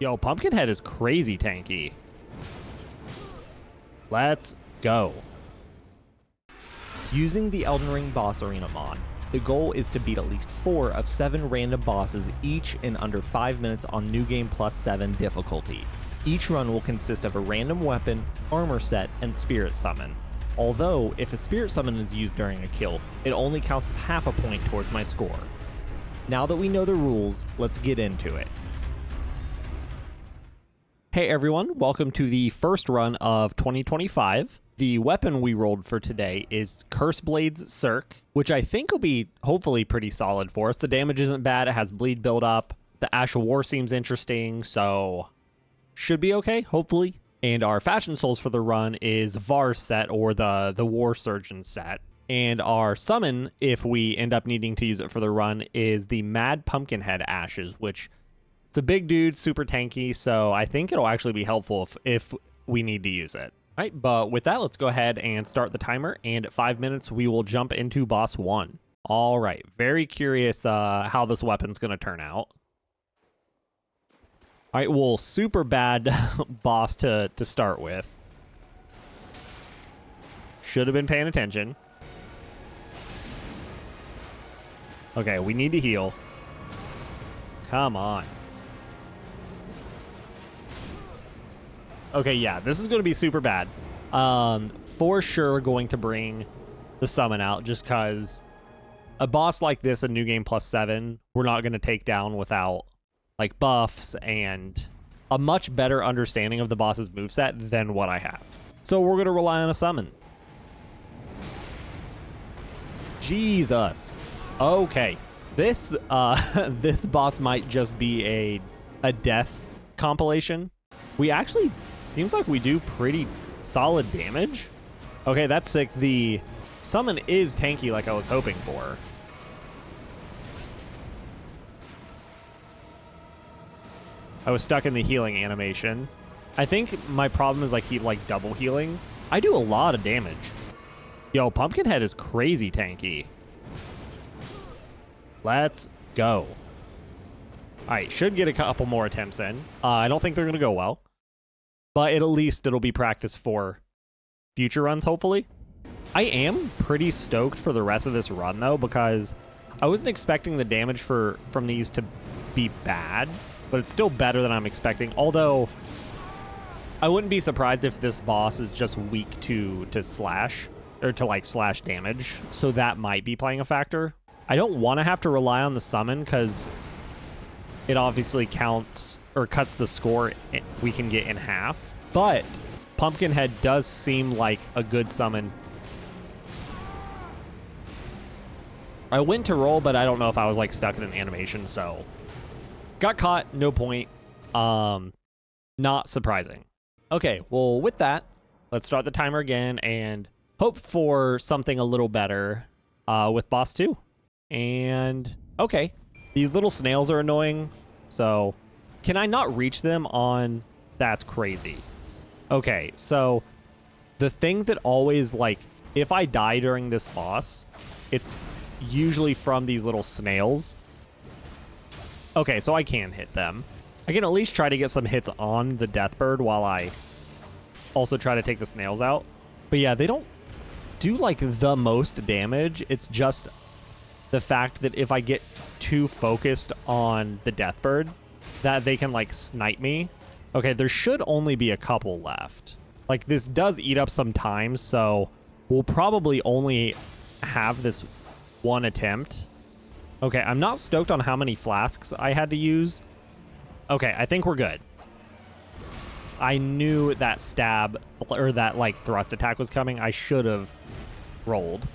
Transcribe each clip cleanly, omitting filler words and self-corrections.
Yo, Pumpkinhead is crazy tanky. Let's go. Using the Elden Ring boss arena mod, the goal is to beat at least 4 of 7 random bosses each in under 5 minutes on New Game Plus 7 difficulty. Each run will consist of a random weapon, armor set, and spirit summon. Although, if a spirit summon is used during a kill, it only counts half a point towards my score. Now that we know the rules, let's get into it. Hey everyone, welcome to the first run of 2025. The weapon we rolled for today is Curse Blade's Cirque, which I think will be hopefully pretty solid for us. The damage isn't bad, it has bleed build up. The Ash of War seems interesting, so should be okay, hopefully. And our Fashion Souls for the run is Var's set, or the War Surgeon set. And our summon, if we end up needing to use it for the run, is the Mad Pumpkinhead Ashes, which it's a big dude, super tanky, so I think it'll actually be helpful if we need to use it. All right, but with that, let's go ahead and start the timer, and at 5 minutes, we will jump into boss 1. All right, very curious how this weapon's going to turn out. All right, well, super bad boss to start with. Should have been paying attention. Okay, we need to heal. Come on. Okay, yeah, this is going to be super bad. For sure going to bring the summon out just because a boss like this in New Game Plus 7, we're not going to take down without like buffs and a much better understanding of the boss's moveset than what I have. So we're going to rely on a summon. Jesus. Okay. This this boss might just be a death compilation. We actually seems like we do pretty solid damage. Okay, that's sick. The summon is tanky like I was hoping for. I was stuck in the healing animation. I think my problem is I keep like double healing. I do a lot of damage. Yo, Pumpkinhead is crazy tanky. Let's go. All right, should get a couple more attempts in. I don't think they're going to go well, but at least it'll be practice for future runs, hopefully. I am pretty stoked for the rest of this run, though, because I wasn't expecting the damage from these to be bad, but it's still better than I'm expecting, although I wouldn't be surprised if this boss is just weak to slash, or to, like, slash damage, so that might be playing a factor. I don't want to have to rely on the summon, because it obviously counts or cuts the score we can get in half. But Pumpkinhead does seem like a good summon. I went to roll, but I don't know if I was like stuck in an animation, so got caught, no point. Not surprising. Okay, well with that, let's start the timer again and hope for something a little better with boss 2. And okay. These little snails are annoying, so can I not reach them on... That's crazy. Okay, so the thing that always, like, if I die during this boss, it's usually from these little snails. Okay, so I can hit them. I can at least try to get some hits on the Deathbird while I also try to take the snails out. But yeah, they don't do, like, the most damage. It's just the fact that if I get too focused on the Deathbird, that they can, like, snipe me. Okay, there should only be a couple left. Like, this does eat up some time, so we'll probably only have this one attempt. Okay, I'm not stoked on how many flasks I had to use. Okay, I think we're good. I knew that stab, or that, like, thrust attack was coming. I should have rolled.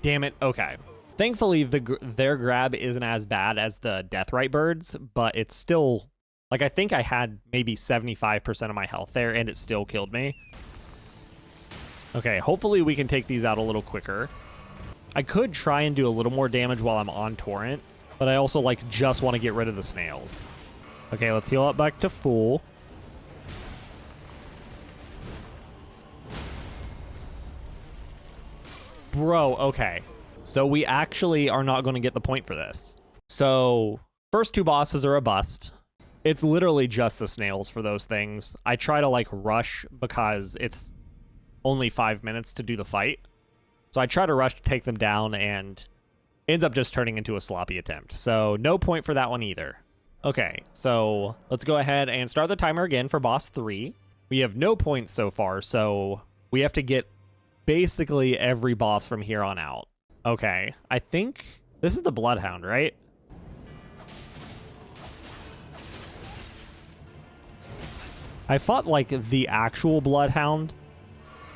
Damn it. Okay. Thankfully, their grab isn't as bad as the Deathrite birds, but it's still... Like, I think I had maybe 75% of my health there, and it still killed me. Okay, hopefully we can take these out a little quicker. I could try and do a little more damage while I'm on Torrent, but I also, like, just want to get rid of the snails. Okay, let's heal up back to full. Bro, okay. So we actually are not going to get the point for this. So first 2 bosses are a bust. It's literally just the snails for those things. I try to like rush because it's only 5 minutes to do the fight. So I try to rush to take them down and ends up just turning into a sloppy attempt. So no point for that one either. Okay, so let's go ahead and start the timer again for boss 3. We have no points so far, so we have to get basically every boss from here on out. Okay, I think this is the Bloodhound, right? I fought like the actual Bloodhound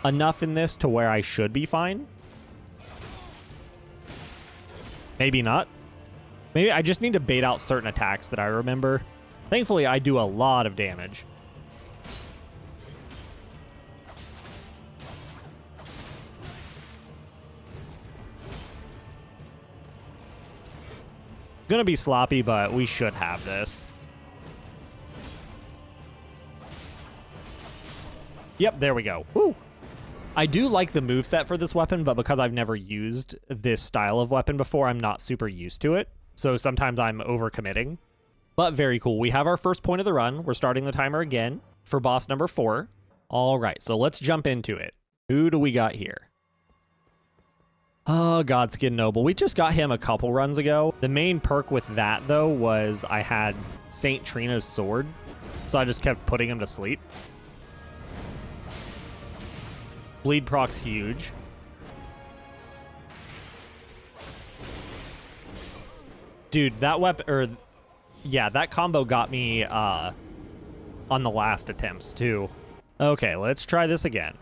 enough in this to where I should be fine. Maybe not. Maybe I just need to bait out certain attacks that I remember. Thankfully, I do a lot of damage. Gonna be sloppy, but we should have this. Yep, there we go. Woo! I do like the moveset for this weapon, but because I've never used this style of weapon before, I'm not super used to it. So sometimes I'm overcommitting. But very cool. We have our first point of the run. We're starting the timer again for boss number 4. All right, so let's jump into it. Who do we got here? Oh, Godskin Noble. We just got him a couple runs ago. The main perk with that, though, was I had Saint Trina's sword. So I just kept putting him to sleep. Bleed proc's huge. Dude, that weapon, yeah, that combo got me on the last attempts too. Okay, let's try this again.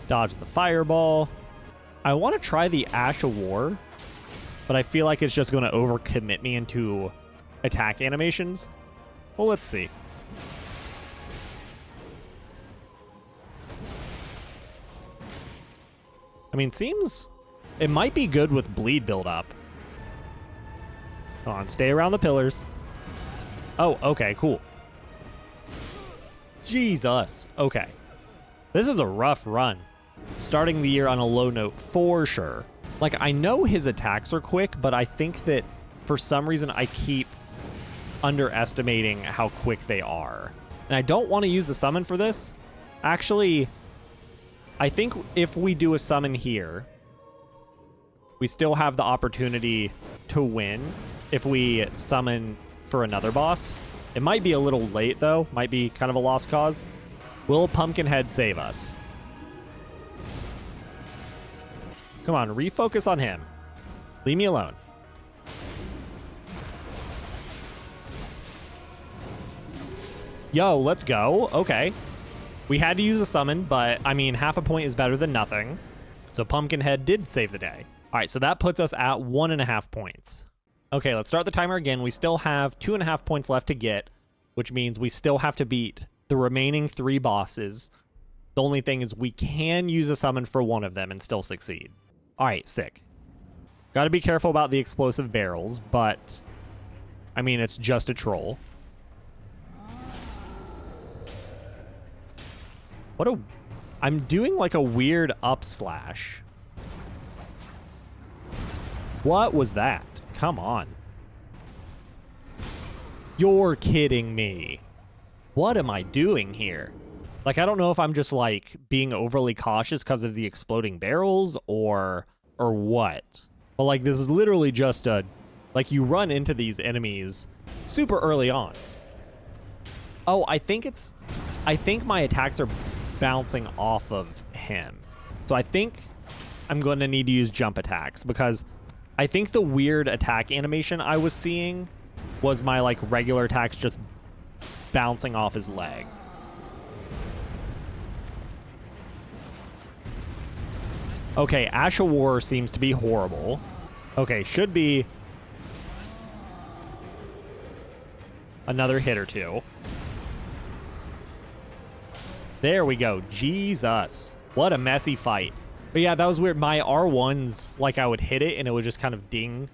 Dodge the fireball. I want to try the Ash of War, but I feel like it's just going to overcommit me into attack animations. Well, let's see. I mean, seems it might be good with bleed buildup. Come on, stay around the pillars. Oh, okay, cool. Jesus. Okay. This is a rough run. Starting the year on a low note for sure. Like, I know his attacks are quick, but I think that for some reason I keep underestimating how quick they are. And I don't want to use the summon for this. Actually, I think if we do a summon here, we still have the opportunity to win if we summon for another boss. It might be a little late, though. Might be kind of a lost cause. Will Pumpkinhead save us? Come on, refocus on him. Leave me alone. Yo, let's go. Okay. We had to use a summon, but, I mean, half a point is better than nothing. So Pumpkinhead did save the day. All right, so that puts us at 1.5 points. Okay, let's start the timer again. We still have 2.5 points left to get, which means we still have to beat the remaining 3 bosses. The only thing is we can use a summon for one of them and still succeed. All right, sick. Got to be careful about the explosive barrels, but, I mean, it's just a troll. I'm doing like a weird up slash. What was that? Come on. You're kidding me. What am I doing here? Like, I don't know if I'm just like being overly cautious because of the exploding barrels or what. But like, this is literally just like you run into these enemies super early on. Oh, I think my attacks are bouncing off of him. So I think I'm going to need to use jump attacks because I think the weird attack animation I was seeing was my like regular attacks just bouncing off his leg. Okay, Ash of War seems to be horrible. Okay, should be another hit or two. There we go. Jesus. What a messy fight. But yeah, that was weird. My R1s, like I would hit it and it would just kind of ding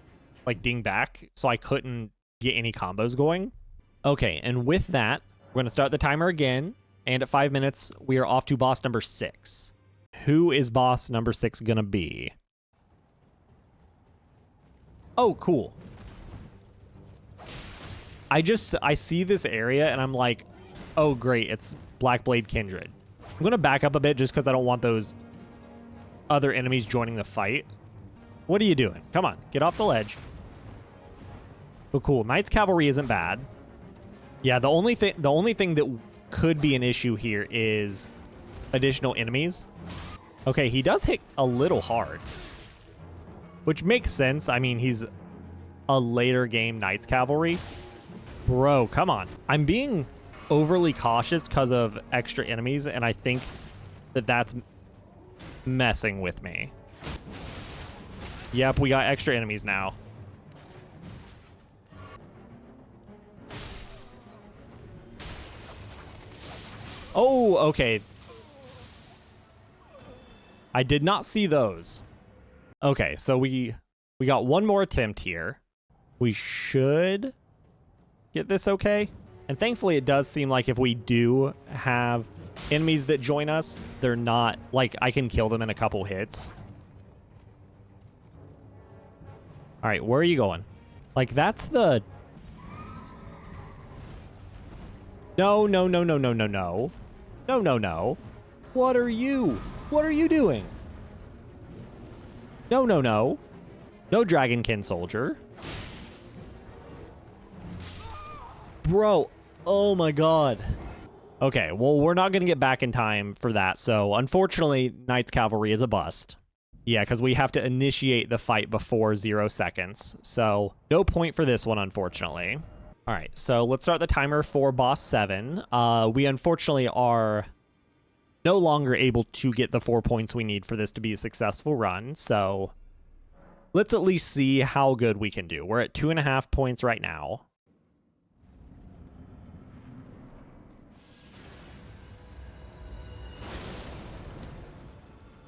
back. So I couldn't get any combos going. Okay, and with that, we're going to start the timer again. And at 5 minutes, we are off to boss number 6. who is boss number 6 gonna be? Oh, cool. I see this area and I'm like, oh great, it's Blackblade Kindred. I'm gonna back up a bit just because I don't want those other enemies joining the fight. What are you doing? Come on, get off the ledge. Oh, cool. Knight's Cavalry isn't bad. Yeah, the only thing that could be an issue here is additional enemies. Okay, he does hit a little hard, which makes sense. I mean, he's a later game Knight's Cavalry. Bro, come on. I'm being overly cautious because of extra enemies, and I think that that's messing with me. Yep, we got extra enemies now. Oh, okay. I did not see those. Okay, so we got one more attempt here. We should get this okay. And thankfully it does seem like if we do have enemies that join us, they're not, like, I can kill them in a couple hits. All right, where are you going? Like, that's the... No, no, no, no, no, no, no. No, no, no. What are you? What are you doing? No, no, no. No Dragonkin Soldier. Bro, oh my god. Okay, well, we're not going to get back in time for that, so unfortunately, Knight's Cavalry is a bust. Yeah, because we have to initiate the fight before 0 seconds, so no point for this one, unfortunately. All right, so let's start the timer for boss 7. We unfortunately are no longer able to get the 4 points we need for this to be a successful run, so let's at least see how good we can do. We're at 2.5 points right now.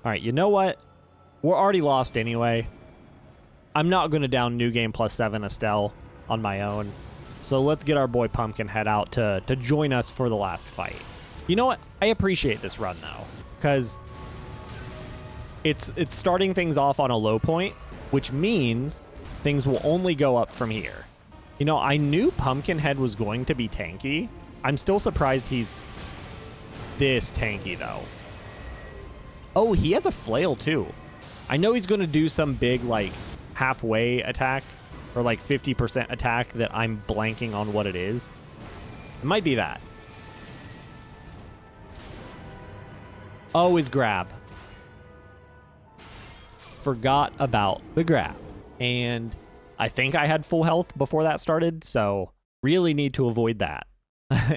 All right, you know what? We're already lost anyway. I'm not going to down New Game +7 Estelle on my own. So let's get our boy Pumpkinhead out to join us for the last fight. You know what? I appreciate this run, though, because it's starting things off on a low point, which means things will only go up from here. You know, I knew Pumpkinhead was going to be tanky. I'm still surprised he's this tanky, though. Oh, he has a flail, too. I know he's going to do some big, like, halfway attack or, like, 50% attack that I'm blanking on what it is. It might be that. Oh, his grab. Forgot about the grab. And I think I had full health before that started, so really need to avoid that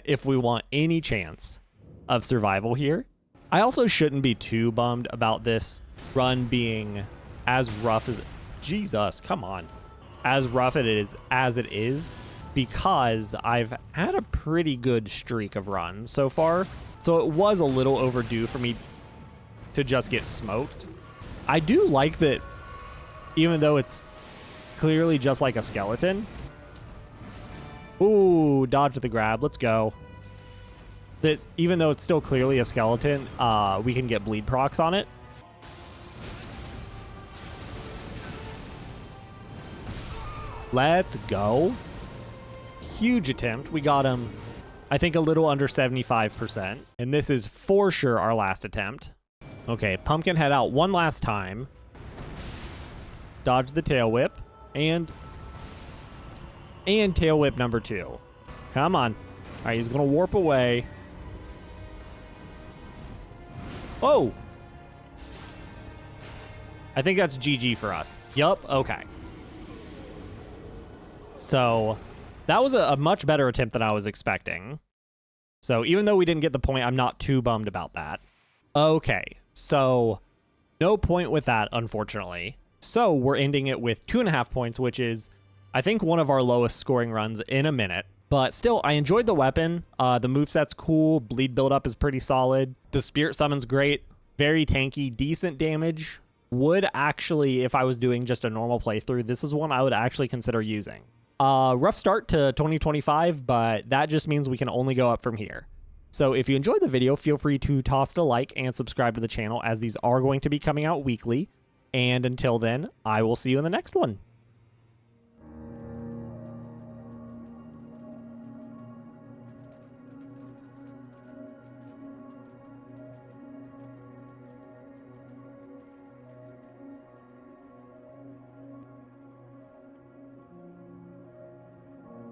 if we want any chance of survival here. I also shouldn't be too bummed about this run being as rough as... Jesus, come on. As rough as it is, because I've had a pretty good streak of runs so far. So it was a little overdue for me to just get smoked. I do like that, even though it's clearly just like a skeleton. Ooh, dodge the grab. Let's go. This, even though it's still clearly a skeleton, we can get bleed procs on it. Let's go. Huge attempt. We got him, I think, a little under 75%. And this is for sure our last attempt. Okay, Pumpkinhead out one last time. Dodge the tail whip. And tail whip number 2. Come on. All right, he's going to warp away. Oh! I think that's GG for us. Yup, okay. So that was a much better attempt than I was expecting. So even though we didn't get the point, I'm not too bummed about that. Okay, so no point with that, unfortunately. So we're ending it with 2.5 points, which is, I think, one of our lowest scoring runs in a minute. But still, I enjoyed the weapon. The moveset's cool. Bleed buildup is pretty solid. The Spirit Summon's great. Very tanky. Decent damage. Would actually, if I was doing just a normal playthrough, this is one I would actually consider using. Rough start to 2025, but that just means we can only go up from here. So if you enjoyed the video, feel free to toss it a like and subscribe to the channel, as these are going to be coming out weekly. And until then, I will see you in the next one.